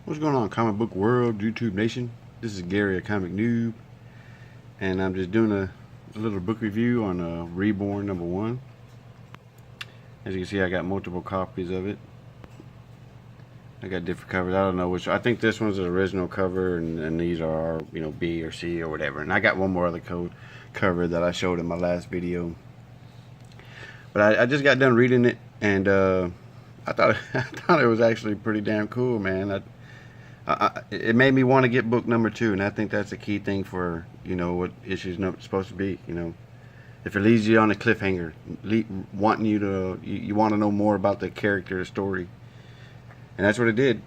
What's going on, comic book world, YouTube nation? This is Gary, a comic noob, and I'm just doing a little book review on Reborn #1. As you can see, I got multiple copies of it. I got different covers. I don't know which. I think this one's the original cover, and these are B or C or whatever. And I got one more other cover that I showed in my last video. But I just got done reading it, and I thought I thought it was actually pretty damn cool, man. It made me want to get book #2, and I think that's the key thing for what issues supposed to be. If it leaves you on a cliffhanger, wanting you want to know more about the character, the story, and that's what it did.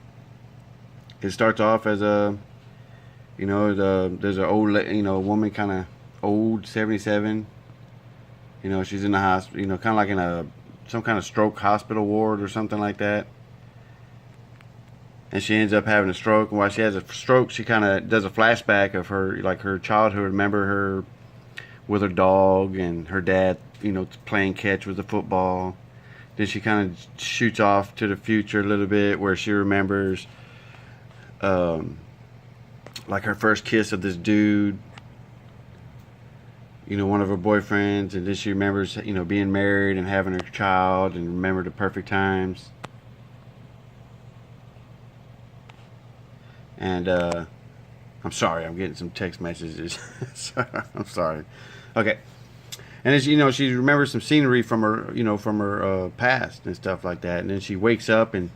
It starts off as there's an old woman, kind of old, 77. She's in the hospital, kind of like in some kind of stroke hospital ward or something like that. And she ends up having a stroke. And while she has a stroke, she kind of does a flashback of her childhood. Remember her with her dog and her dad, playing catch with the football. Then she kind of shoots off to the future a little bit, where she remembers, like her first kiss of this dude, one of her boyfriends. And then she remembers, being married and having her child, and remember the perfect times. And I'm sorry, I'm getting some text messages. I'm sorry. Okay. And as she remembers some scenery from her past and stuff like that. And then she wakes up, and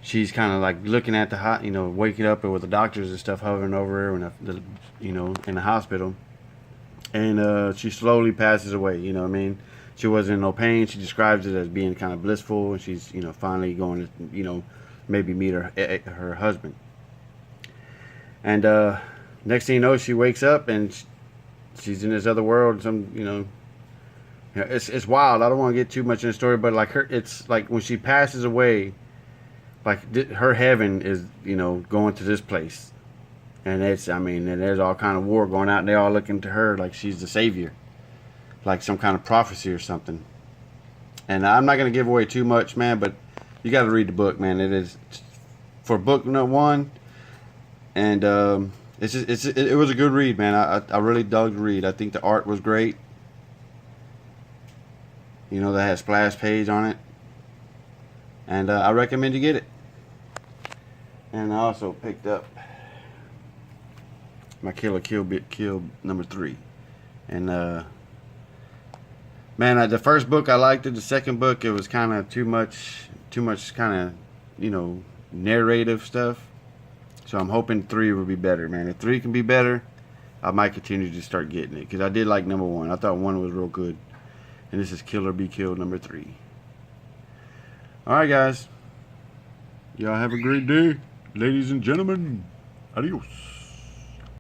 she's kind of like looking at the waking up with the doctors and stuff hovering over her in the hospital. And she slowly passes away. She wasn't in no pain. She describes it as being kind of blissful, and she's finally going to maybe meet her husband. And next thing you know, she wakes up and she's in this other world. It's wild. I don't want to get too much in the story, but it's like when she passes away, like her heaven is going to this place, and and there's all kind of war going out, and they all looking to her like she's the savior, like some kind of prophecy or something. And I'm not gonna give away too much, man, but you got to read the book, man. It is for book #1. And it was a good read, man. I really dug the read. I think the art was great. That has splash page on it, and I recommend you get it. And I also picked up my Kill #3, and man, the first book I liked it. The second book, it was kind of too much kind of narrative stuff. So I'm hoping 3 will be better, man. If 3 can be better, I might continue to start getting it, because I did like #1. I thought 1 was real good. And this is Kill or Be Killed #3. Alright, guys. Y'all have a great day. Ladies and gentlemen, adios.